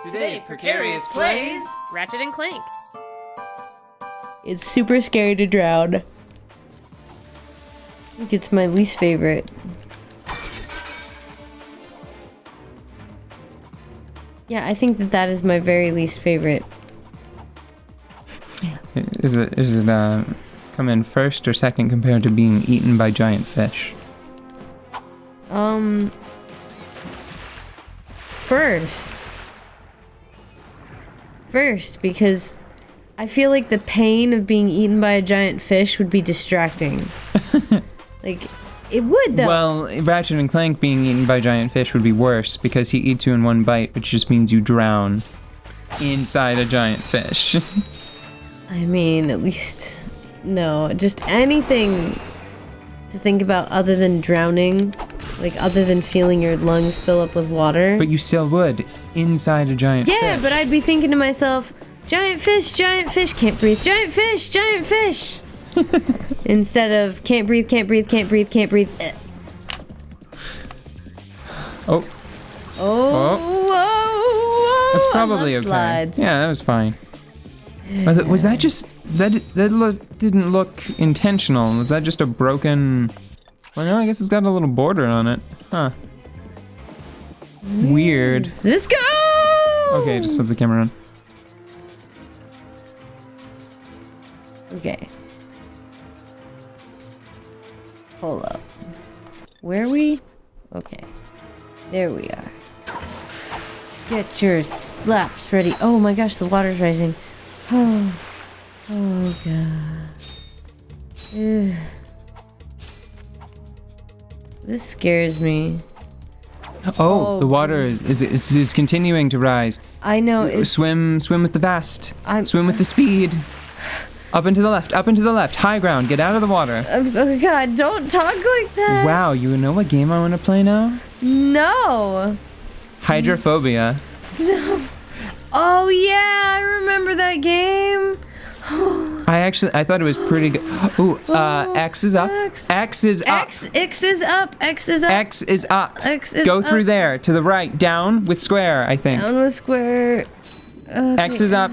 Today, Precarious plays Ratchet and Clank. It's super scary to drown. I think it's my least favorite. Yeah, I think that is my very least favorite. Is it come in first or second compared to being eaten by giant fish? First, because I feel like the pain of being eaten by a giant fish would be distracting. Like, it would though. Well, Ratchet and Clank being eaten by giant fish would be worse because he eats you in one bite, which just means you drown inside a giant fish. I mean, at least, no, just anything to think about other than drowning, like other than feeling your lungs fill up with water. But you still would, inside a giant fish. Yeah, but I'd be thinking to myself, giant fish, can't breathe, giant fish. Instead of can't breathe. Oh. That's probably okay. Slides. Yeah, that was fine. Was that just didn't look intentional? Was that just a broken? Well, no, I guess it's got a little border on it. Huh. Weird. Let's go! Okay, just flip the camera on. Okay. Hold up. Where are we? Okay. There we are. Get your slaps ready. Oh my gosh, the water's rising. Oh god. Ugh. This scares me. Oh, the water is continuing to rise. I know. It's, Swim with the vast. Swim with the speed. Up and to the left. High ground. Get out of the water. Oh god, don't talk like that. Wow, you know what game I want to play now? No. Hydrophobia. No. Oh yeah, I remember that game. I thought it was pretty good. Ooh, X is up. X is up. X is up. Go through there, to the right, down with square, I think. Down with square. X is up.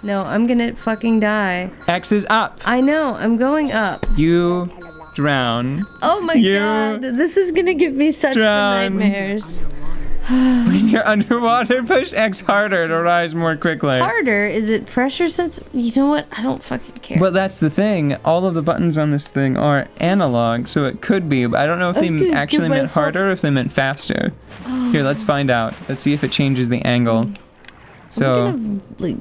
No, I'm gonna fucking die. X is up. I know, I'm going up. You drown. Oh my god, this is gonna give me such the nightmares. When you're underwater, push X harder to rise more quickly. Harder? Is it pressure sense? You know what? I don't fucking care. Well, that's the thing. All of the buttons on this thing are analog, so it could be, but I don't know if they actually meant harder or if they meant faster. Here, let's find out. Let's see if it changes the angle. So, I'm gonna, like,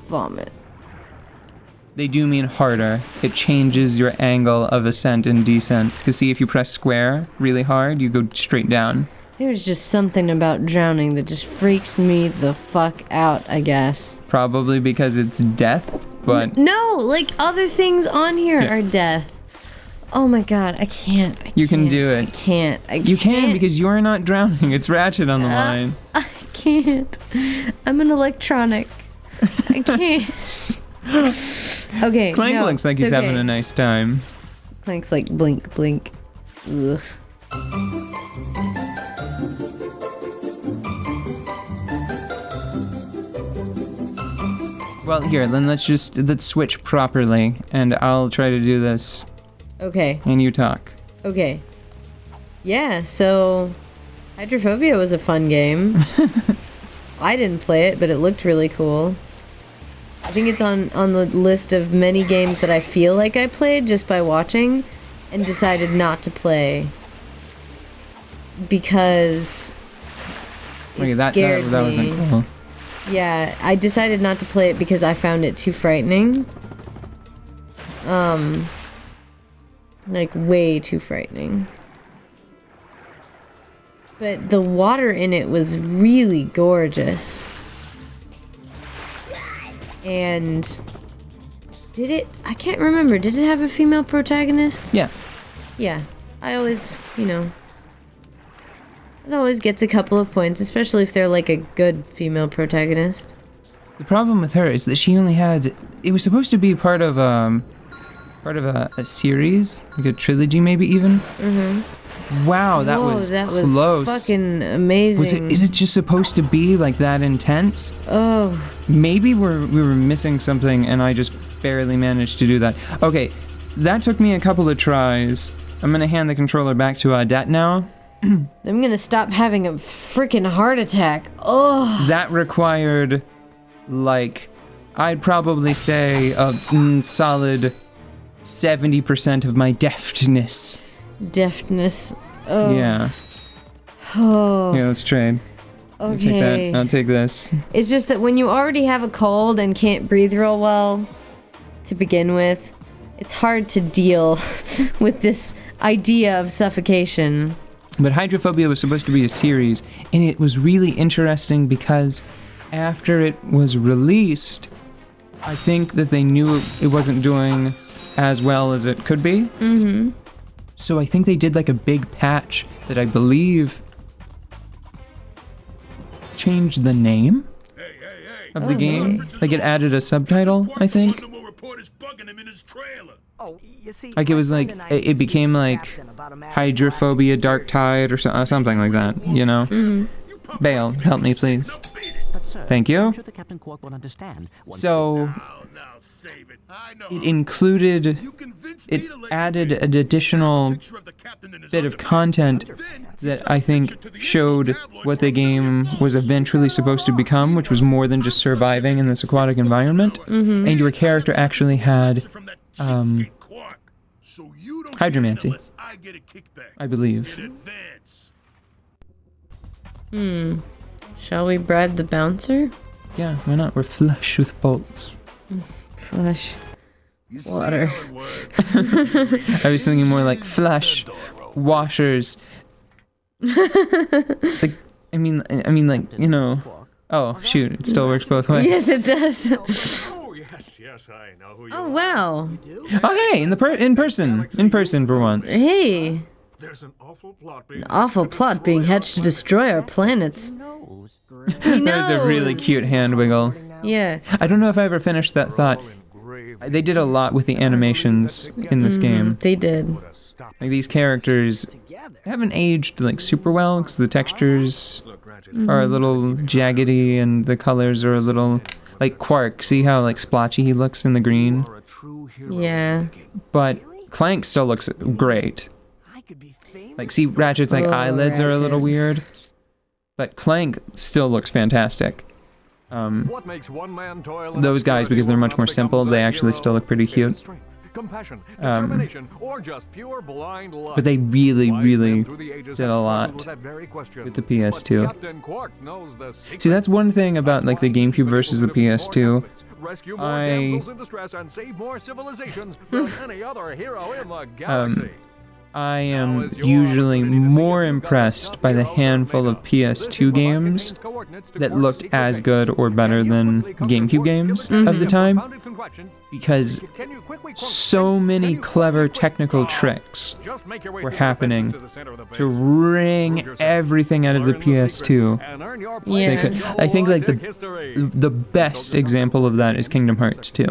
vomit. They do mean harder. It changes your angle of ascent and descent. Because see, if you press square really hard, you go straight down. There's just something about drowning that just freaks me the fuck out, I guess. Probably because it's death, but... No, like other things on here are death. Oh my god, I can't. You can do it. I can't. You can because you're not drowning. It's Ratchet on the line. I can't. I'm an electronic. I can't. Okay. Clank looks like he's having a nice time. Clank's like blink, blink. Ugh. Well, here, then let's switch properly, and I'll try to do this. Okay. And you talk. Okay. Yeah, so Hydrophobia was a fun game. I didn't play it, but it looked really cool. I think it's on the list of many games that I feel like I played just by watching and decided not to play because it scared me. That wasn't cool. Yeah, I decided not to play it because I found it too frightening. Like way too frightening. But the water in it was really gorgeous. And I can't remember, did it have a female protagonist? Yeah. Yeah. I always, it always gets a couple of points, especially if they're like a good female protagonist. The problem with her is that she only had... It was supposed to be part of a series, like a trilogy maybe even. Mm-hmm. Wow, that Whoa, was that close. was fucking amazing. Is it just supposed to be like that intense? Oh. Maybe we were missing something and I just barely managed to do that. Okay, that took me a couple of tries. I'm gonna hand the controller back to Odette now. I'm gonna stop having a freaking heart attack. Oh. That required, like, I'd probably say a solid 70% of my deftness. Deftness. Oh. Yeah. Oh. Here, let's trade. Okay. You take that, I'll take this. It's just that when you already have a cold and can't breathe real well to begin with, it's hard to deal with this idea of suffocation. But Hydrophobia was supposed to be a series, and it was really interesting because after it was released, I think that they knew it wasn't doing as well as it could be. Mm-hmm. So I think they did like a big patch that I believe changed the name of the game. Like it added a subtitle, I think. Like it was like, it became like Hydrophobia Dark Tide or something like that, you know? Mm-hmm. Bale, help me please. Thank you. So, it included, it added an additional bit of content that I think showed what the game was eventually supposed to become, which was more than just surviving in this aquatic environment. Mm-hmm. And your character actually had hydromancy, I believe. Shall we bribe the bouncer? Yeah, why not? We're flush with bolts. Flush. Water. I was thinking more like flush, washers. Like, I mean, like, you know. Oh, shoot, it still works both ways. Yes, it does. Oh, yes, I know who you Oh, wow. Oh, hey, in person for once. Hey. There's an awful plot Being hatched to destroy our planets. He That was a really knows. cute hand wiggle. Yeah. I don't know if I ever finished that thought. They did a lot with the animations in this game. They did. Like these characters haven't aged like super well because the textures are a little jaggedy and the colors are a little like Quark. See how like splotchy he looks in the green? Yeah. But Clank still looks great. Like see Ratchet's like Oh, eyelids are a little Ratchet. weird. But Clank still looks fantastic. What makes one man toil and Those guys, because they're much more becomes simple, a they actually hero. still look pretty cute. Strength, compassion, determination, or just pure blind luck. But they really, Wise really men through the ages did have a struggled lot with that very question. with the But PS2. Captain Quark knows the secret. See, that's one thing about like the GameCube versus the PS2. Rescue more I- damsels in distress and save more civilizations than any other hero in the galaxy. I am usually more impressed by the handful of PS2 games that looked as good or better than GameCube games of the time, because so many clever technical tricks were happening to wring everything out of the PS2. Yeah. They could, I think like the best example of that is Kingdom Hearts 2,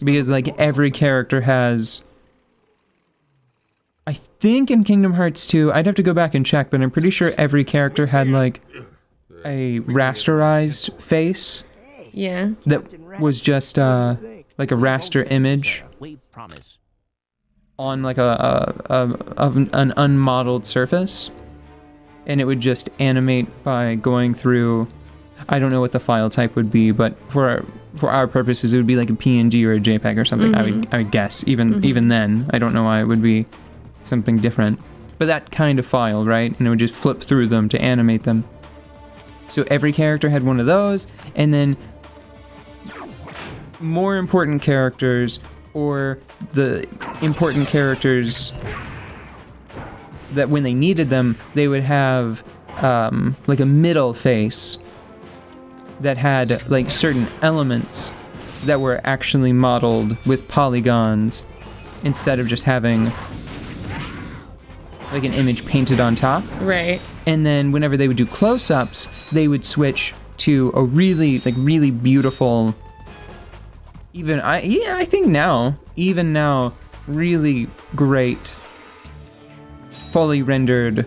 because like every character has. I think in Kingdom Hearts 2, I'd have to go back and check, but I'm pretty sure every character had like a rasterized face Yeah. that was just like a raster image on like an unmodeled surface, and it would just animate by going through. I don't know what the file type would be, but for our purposes, it would be like a PNG or a JPEG or something. I would guess. Even then, I don't know why it would be something different, but that kind of file, right? And it would just flip through them to animate them. So every character had one of those, and then more important characters, or the important characters that when they needed them, they would have like a middle face that had like certain elements that were actually modeled with polygons instead of just having like an image painted on top. Right. And then whenever they would do close-ups, they would switch to a really beautiful, I think now, really great fully rendered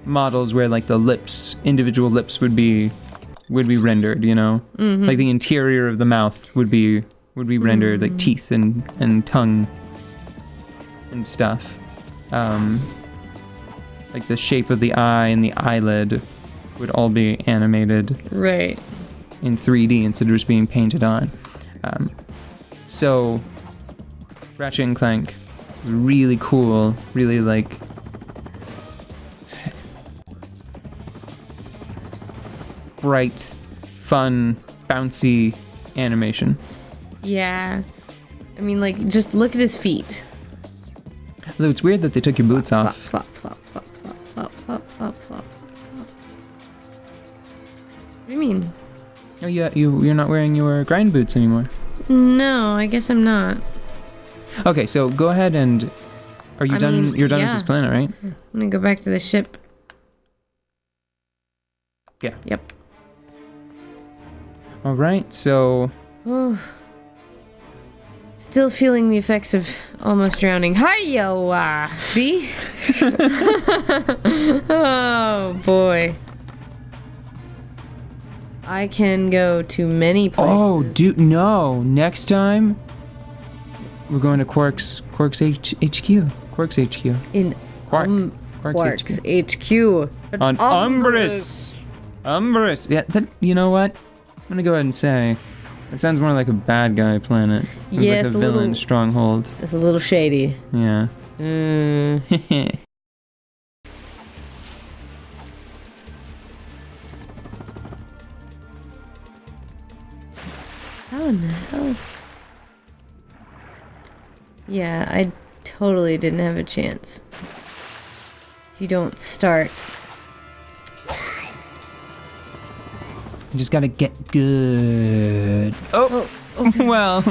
models where like the lips, individual lips would be rendered, you know? Like the interior of the mouth would be rendered, like teeth and tongue and stuff. Like the shape of the eye and the eyelid would all be animated Right. in 3D instead of just being painted on. So Ratchet and Clank, really cool, really like bright, fun, bouncy animation. Yeah. I mean, like, just look at his feet. Although it's weird that they took your boots Flop, off. flop, flop, flop, flop, flop, flop, flop, flop. What do you mean? Oh yeah, you're not wearing your grind boots anymore. No, I guess I'm not. Okay, so go ahead and are you done? mean, You're done yeah. with this planet, right? I'm gonna go back to the ship. Yeah. Yep. All right, so Oh. Still feeling the effects of almost drowning. Hi-yo! See? Oh, boy. I can go to many places. oh, dude, no! Next time we're going to Quark's HQ. Quark's HQ. In Quark's Quark's HQ. HQ. On Umbrus. Umbrus. Yeah, you know what? I'm gonna go ahead and say it sounds more like a bad guy planet. Sounds Yeah, like it's a a villain little- stronghold. It's a little shady. Yeah. How in the hell? Yeah, I totally didn't have a chance. If you don't start. You just gotta get good. Oh, Oh, okay. well.